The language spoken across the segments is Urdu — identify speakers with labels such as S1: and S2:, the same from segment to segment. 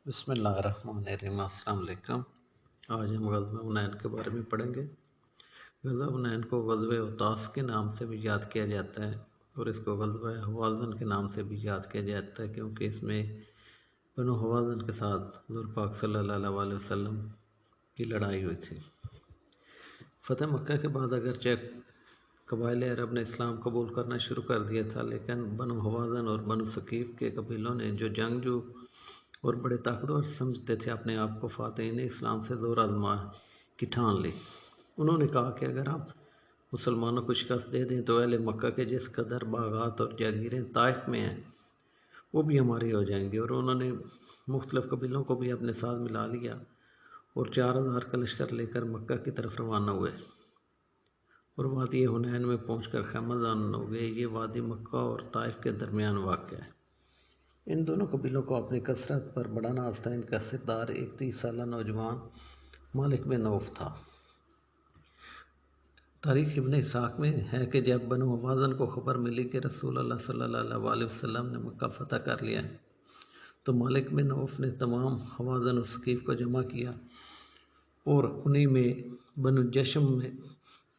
S1: بسم اللہ الرحمن الرحیم۔ السلام علیکم۔ آج ہم غزوہ حنین کے بارے میں پڑھیں گے۔ غزوہ حنین کو غزوہ اوطاس کے نام سے بھی یاد کیا جاتا ہے اور اس کو غزوہ حوازن کے نام سے بھی یاد کیا جاتا ہے، کیونکہ اس میں بنو حوازن کے ساتھ حضور پاک صلی اللہ علیہ وسلم کی لڑائی ہوئی تھی۔ فتح مکہ کے بعد اگرچہ قبائل عرب نے اسلام قبول کرنا شروع کر دیا تھا، لیکن بنو حوازن اور بنو ثقیف کے قبیلوں نے جو جنگجو اور بڑے طاقتور سمجھتے تھے اپنے آپ کو فاتحین اسلام سے زور آزما کی ٹھان لی۔ انہوں نے کہا کہ اگر ہم مسلمانوں کو شکست دے دیں تو اہل مکہ کے جس قدر باغات اور جاگیریں طائف میں ہیں وہ بھی ہماری ہو جائیں گی، اور انہوں نے مختلف قبیلوں کو بھی اپنے ساتھ ملا لیا اور 4000 کا لشکر لے کر مکہ کی طرف روانہ ہوئے اور وادی حنین میں پہنچ کر خیمہ زن ہو گئے۔ یہ وادی مکہ اور طائف کے درمیان واقع ہے۔ ان دونوں قبیلوں کو اپنی کثرت پر بڑا ناز تھا۔ ان کا سردار ایک 30 سالہ نوجوان مالک بن عوف تھا۔ تاریخ ابن اسحاق میں ہے کہ جب بنو حوازن کو خبر ملی کہ رسول اللہ صلی اللہ علیہ وسلم نے مکہ فتح کر لیا تو مالک بن عوف نے تمام حوازن اور ثقیف کو جمع کیا، اور انہی میں بنو جشم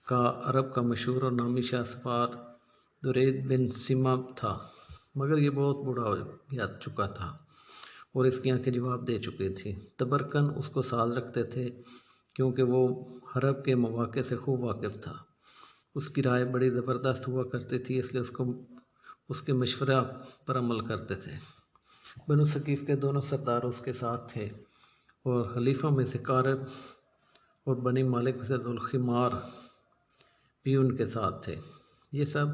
S1: کا عرب کا مشہور اور نامی شاہ سوار درید بن سما تھا، مگر یہ بہت بوڑھا ہو چکا تھا اور اس کی آنکھیں جواب دے چکی تھی۔ تبرکن اس کو ساز رکھتے تھے کیونکہ وہ حرب کے مواقع سے خوب واقف تھا۔ اس کی رائے بڑی زبردست ہوا کرتی تھی، اس لیے اس کے مشورہ پر عمل کرتے تھے۔ بنو ثقیف کے دونوں سردار اس کے ساتھ تھے اور خلیفہ میں سے کارب اور بنی مالک میں سے ذوالخمار بھی ان کے ساتھ تھے۔ یہ سب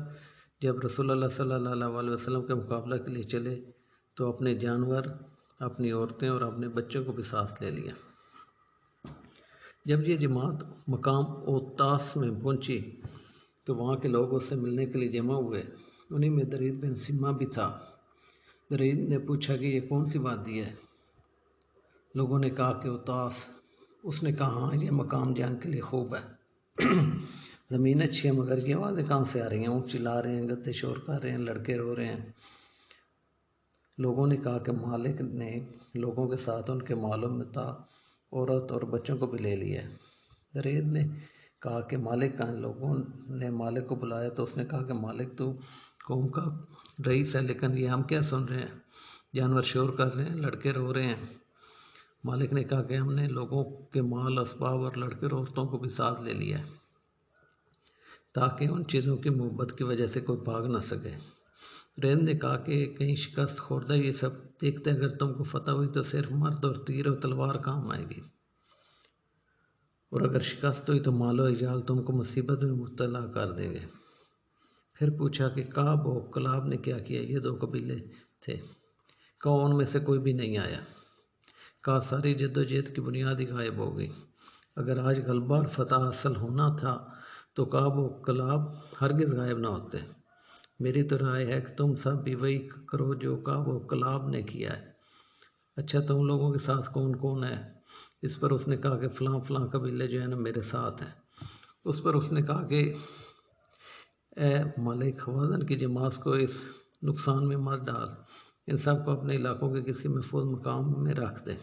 S1: جب رسول اللہ صلی اللہ علیہ وسلم کے مقابلہ کے لیے چلے تو اپنے جانور، اپنی عورتیں اور اپنے بچوں کو بھی ساتھ لے لیا۔ جب یہ جماعت مقام اوطاس میں پہنچی تو وہاں کے لوگ اس سے ملنے کے لیے جمع ہوئے۔ انہی میں درید بن سما بھی تھا۔ درید نے پوچھا کہ یہ کون سی وادی ہے؟ لوگوں نے کہا کہ اوطاس۔ اس نے کہا ہاں، یہ مقام جنگ کے لیے خوب ہے۔ زمین اچھی ہے، مگر یہ آوازیں کہاں سے آ رہی ہیں؟ اونٹ چلا رہے ہیں، گدھے شور کر رہے ہیں، لڑکے رو رہے ہیں۔ لوگوں نے کہا کہ مالک نے لوگوں کے ساتھ ان کے مالوں میں تا عورت اور بچوں کو بھی لے لیا ہے۔ درید نے کہا کہ مالک کہاں؟ لوگوں نے مالک کو بلایا تو اس نے کہا کہ مالک تو قوم کا رئیس ہے، لیکن یہ ہم کیا سن رہے ہیں؟ جانور شور کر رہے ہیں، لڑکے رو رہے ہیں۔ مالک نے کہا کہ ہم نے لوگوں کے مال، اسباب اور لڑکے اور عورتوں کو بھی ساتھ لے لیا ہے تاکہ ان چیزوں کی محبت کی وجہ سے کوئی بھاگ نہ سکے۔ درید نے کہا کہ کہیں شکست خوردہ یہ سب دیکھتے اگر تم کو فتح ہوئی تو صرف مرد اور تیر اور تلوار کام آئے گی، اور اگر شکست ہوئی تو مال و عیال تم کو مصیبت میں مبتلا کر دیں گے۔ پھر پوچھا کہ کعب و کلاب نے کیا کیا؟ یہ 2 قبیلے تھے۔ کہا ان میں سے کوئی بھی نہیں آیا۔ کہا ساری جدوجہد کی بنیاد ہی غائب ہو گئی۔ اگر آج غلبہ اور فتح حاصل ہونا تھا تو کعب و کلاب ہرگز غائب نہ ہوتے۔ میری تو رائے ہے کہ تم سب بھی وہی کرو جو کعب و کلاب نے کیا ہے۔ اچھا، تم لوگوں کے ساتھ کون کون ہے؟ اس پر اس نے کہا کہ فلاں فلاں قبیلے جو ہے نا میرے ساتھ ہیں۔ اس پر اس نے کہا کہ اے مالک، حوازن کی جماعت کو اس نقصان میں مت ڈال، ان سب کو اپنے علاقوں کے کسی محفوظ مقام میں رکھ دے۔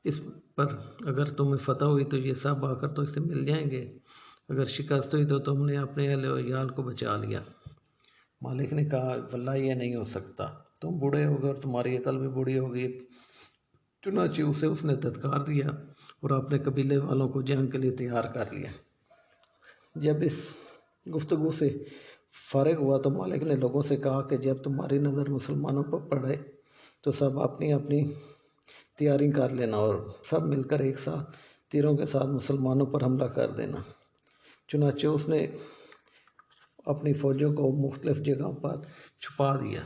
S1: اس پر اگر تمہیں فتح ہوئی تو یہ سب آ کر تو اس سے مل جائیں گے، اگر شکست ہوئی تو تم نے اپنے اہل و عیال کو بچا لیا۔ مالک نے کہا واللہ یہ نہیں ہو سکتا، تم بوڑھے ہو گئے اور تمہاری عقل بھی بوڑھی ہو گئی۔ چنانچہ اس نے دھتکار دیا اور اپنے قبیلے والوں کو جنگ کے لیے تیار کر لیا۔ جب اس گفتگو سے فارغ ہوا تو مالک نے لوگوں سے کہا کہ جب تمہاری نظر مسلمانوں پر پڑے تو سب اپنی اپنی تیاری کر لینا اور سب مل کر ایک ساتھ تیروں کے ساتھ مسلمانوں پر حملہ کر دینا۔ چنانچہ اس نے اپنی فوجوں کو مختلف جگہوں پر چھپا دیا۔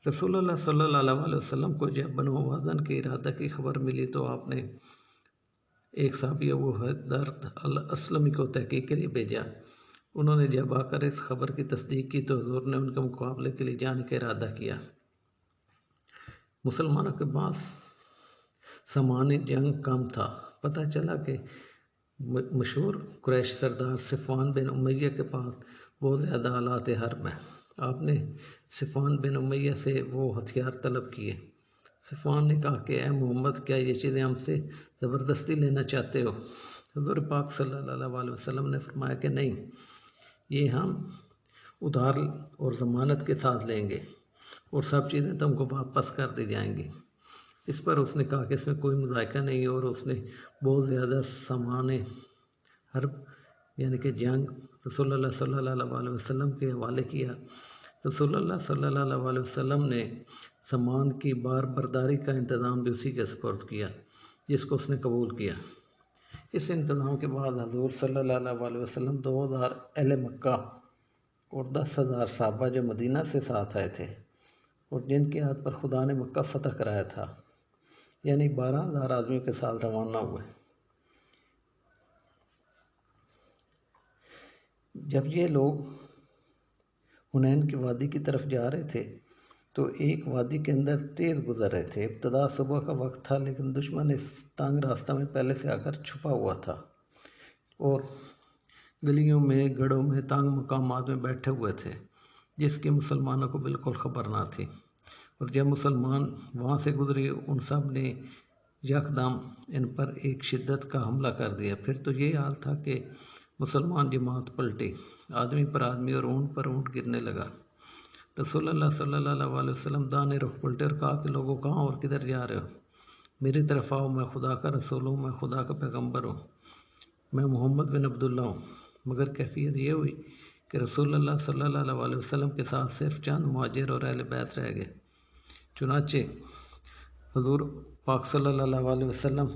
S1: رسول اللہ صلی اللہ علیہ وسلم کو جب بنو حوازن کے ارادہ کی خبر ملی تو آپ نے ایک صحابی ابو حدرد الاسلمی کو تحقیق کے لیے بھیجا۔ انہوں نے جب آ کر اس خبر کی تصدیق کی تو حضور نے ان کے مقابلے کے لیے جانے کا ارادہ کیا۔ مسلمانوں کے پاس سامان جنگ کم تھا۔ پتہ چلا کہ مشہور قریش سردار صفوان بن امیہ کے پاس بہت زیادہ آلات حرب ہیں۔ آپ نے صفوان بن امیہ سے وہ ہتھیار طلب کیے صفوان نے کہا کہ اے محمد، کیا یہ چیزیں ہم سے زبردستی لینا چاہتے ہو؟ حضور پاک صلی اللہ علیہ وسلم نے فرمایا کہ نہیں، یہ ہم ادھار اور ضمانت کے ساتھ لیں گے اور سب چیزیں تم کو واپس کر دی جائیں گی۔ اس پر اس نے کہا کہ اس میں کوئی مذائقہ نہیں، اور اس نے بہت زیادہ سامان حرب یعنی کہ جنگ رسول اللہ صلی اللہ علیہ وسلم کے حوالے کیا۔ رسول اللہ صلی اللہ علیہ وسلم نے سامان کی بار برداری کا انتظام بھی اسی کے سپرد کیا، جس کو اس نے قبول کیا۔ اس انتظام کے بعد حضور صلی اللہ علیہ وسلم 2000 اہل مکہ اور 10,000 صحابہ جو مدینہ سے ساتھ آئے تھے اور جن کے ہاتھ پر خدا نے مکہ فتح کرایا تھا، یعنی 12,000 آدمیوں کے ساتھ روانہ ہوئے۔ جب یہ لوگ حنین کی وادی کی طرف جا رہے تھے تو ایک وادی کے اندر تیز گزر رہے تھے۔ ابتدا صبح کا وقت تھا، لیکن دشمن اس تنگ راستہ میں پہلے سے آ کر چھپا ہوا تھا اور گلیوں میں، گڑھوں میں، تنگ مقامات میں بیٹھے ہوئے تھے، جس کی مسلمانوں کو بالکل خبر نہ تھی۔ اور جب مسلمان وہاں سے گزرے، ان سب نے یکدم ان پر ایک شدت کا حملہ کر دیا۔ پھر تو یہ حال تھا کہ مسلمان جماعت پلٹی، آدمی پر آدمی اور اونٹ پر اونٹ گرنے لگا۔ رسول اللہ صلی اللہ علیہ وسلم دانے رخ پلٹے اور کہا کہ لوگوں، کہاں اور کدھر جا رہے ہو؟ میری طرف آؤ، میں خدا کا رسول ہوں، میں خدا کا پیغمبر ہوں، میں محمد بن عبداللہ ہوں۔ مگر کیفیت یہ ہوئی کہ رسول اللہ صلی اللہ علیہ وسلم کے ساتھ صرف چند مہاجر اور اہل بیت رہ گئے۔ چنانچہ حضور پاک صلی اللہ علیہ وسلم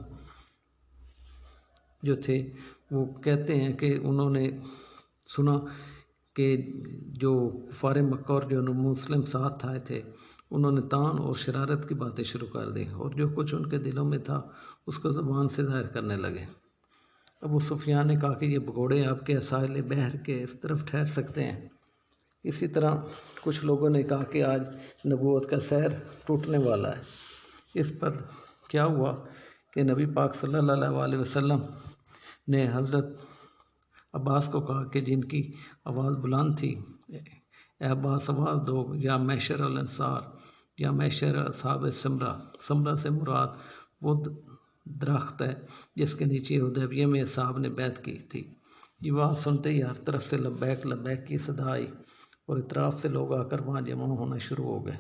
S1: جو تھے وہ کہتے ہیں کہ انہوں نے سنا کہ جو کفار مکہ اور جو مسلم ساتھ آئے تھے، انہوں نے طعن اور شرارت کی باتیں شروع کر دی اور جو کچھ ان کے دلوں میں تھا اس کو زبان سے ظاہر کرنے لگے۔ ابو سفیان نے کہا کہ یہ بگوڑے آپ کے ساحل بحر کے اس طرف ٹھہر سکتے ہیں۔ اسی طرح کچھ لوگوں نے کہا کہ آج نبوت کا سحر ٹوٹنے والا ہے۔ اس پر کیا ہوا کہ نبی پاک صلی اللہ علیہ وسلم نے حضرت عباس کو کہا کہ جن کی آواز بلند تھی، اے عباس آواز دو، یا معشر الانصار، یا معشر اصحاب سمرہ۔ سمرہ سے مراد وہ درخت ہے جس کے نیچے حدیبیہ میں اصحاب نے بیعت کی تھی۔ یہ آواز سنتے ہی ہر طرف سے لبیک لبیک کی صدا آئی اور اطراف سے لوگ آ کر وہاں جمع ہونا شروع ہو گئے۔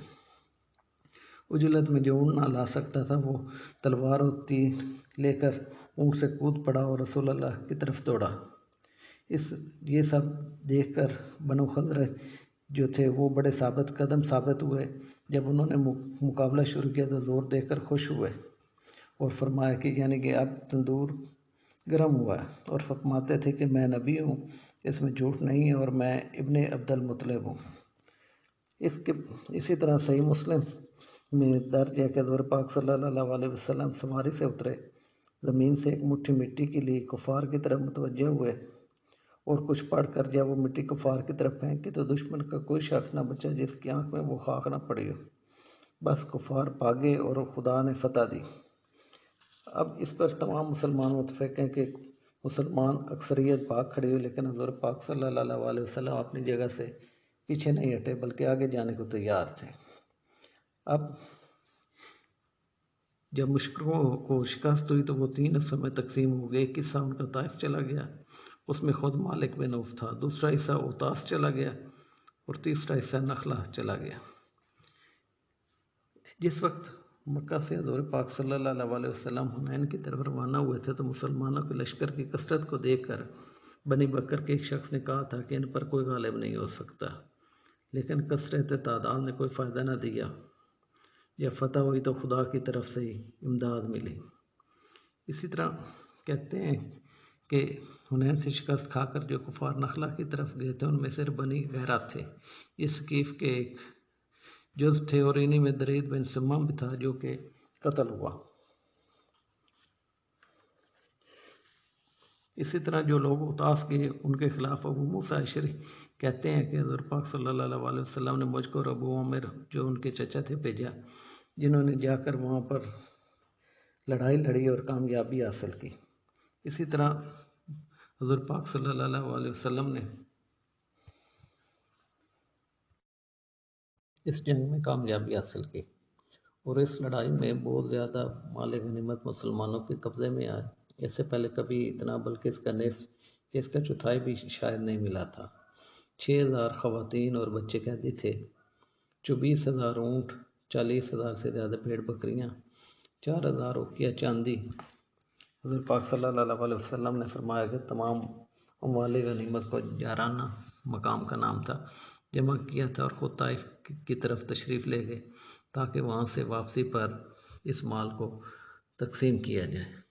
S1: اجلت میں جو اونٹ نہ لا سکتا تھا وہ تلوار اور تیر لے کر اونٹ سے کود پڑا اور رسول اللہ کی طرف دوڑا۔ یہ سب دیکھ کر بنو خزرج جو تھے وہ بڑے ثابت قدم ثابت ہوئے۔ جب انہوں نے مقابلہ شروع کیا تو زور دیکھ کر خوش ہوئے اور فرمایا کہ یعنی کہ اب تندور گرم ہوا ہے، اور فرماتے تھے کہ میں نبی ہوں، اس میں جھوٹ نہیں ہے، اور میں ابن عبد المطلب ہوں۔ اسی طرح صحیح مسلم میں درج ہے کہ حضور پاک صلی اللہ علیہ وسلم سواری سے اترے، زمین سے ایک مٹھی مٹی کے لیے کفار کی طرف متوجہ ہوئے اور کچھ پڑھ کر جب وہ مٹی کفار کی طرف پھینکی تو دشمن کا کوئی شخص نہ بچا جس کی آنکھ میں وہ خاک نہ پڑی ہو، بس کفار بھاگے اور خدا نے فتح دی۔ اب اس پر تمام مسلمان متفق ہیں کہ مسلمان اکثریت بھاگ کھڑی ہوئی، لیکن حضور پاک صلی اللہ علیہ وسلم اپنی جگہ سے پیچھے نہیں ہٹے بلکہ آگے جانے کو تیار تھے۔ اب جب مشرکوں کو شکست ہوئی تو وہ 3 حصوں میں تقسیم ہو گئے۔ ایک حصہ ان کا طائف چلا گیا، اس میں خود مالک بن عوف تھا، دوسرا حصہ اوطاس چلا گیا اور تیسرا حصہ نخلہ چلا گیا۔ جس وقت مکہ سے حضور پاک صلی اللہ علیہ وسلم حنین کی طرف روانہ ہوئے تھے تو مسلمانوں کے لشکر کی کثرت کو دیکھ کر بنی بکر کے ایک شخص نے کہا تھا کہ ان پر کوئی غالب نہیں ہو سکتا، لیکن کثرت تعداد نے کوئی فائدہ نہ دیا۔ جب فتح ہوئی تو خدا کی طرف سے ہی امداد ملی۔ اسی طرح کہتے ہیں کہ حنین سے شکست کھا کر جو کفار نخلا کی طرف گئے تھے ان میں سے بنی غیرت تھے، یہ ثقیف کے ایک جز تھے، اور انہی میں درید بن سمم بھی تھا جو کہ قتل ہوا۔ اسی طرح جو لوگ اوطاس کے ان کے خلاف ابو موسیٰ اشعری کہتے ہیں کہ حضور پاک صلی اللہ علیہ وسلم نے مجھ کو اور ابو عامر جو ان کے چچا تھے بھیجا، جنہوں نے جا کر وہاں پر لڑائی لڑی اور کامیابی حاصل کی۔ اسی طرح حضور پاک صلی اللہ علیہ وسلم نے اس جنگ میں کامیابی حاصل کی اور اس لڑائی میں بہت زیادہ مال غنیمت مسلمانوں کے قبضے میں آئے۔ اس سے پہلے کبھی اتنا بلکہ اس کا نصف کہ اس کا چوتھائی بھی شاید نہیں ملا تھا۔ 6,000 خواتین اور بچے قیدی تھے، 24,000 اونٹ، 40,000 سے زیادہ بھیڑ بکریاں، 4,000 اوقیہ چاندی۔ حضور پاک صلی اللہ علیہ وسلم نے فرمایا کہ تمام اموال غنیمت کو جارانہ مقام کا نام تھا جمع کیا تھا اور خود طائف کی طرف تشریف لے گئے تاکہ وہاں سے واپسی پر اس مال کو تقسیم کیا جائے۔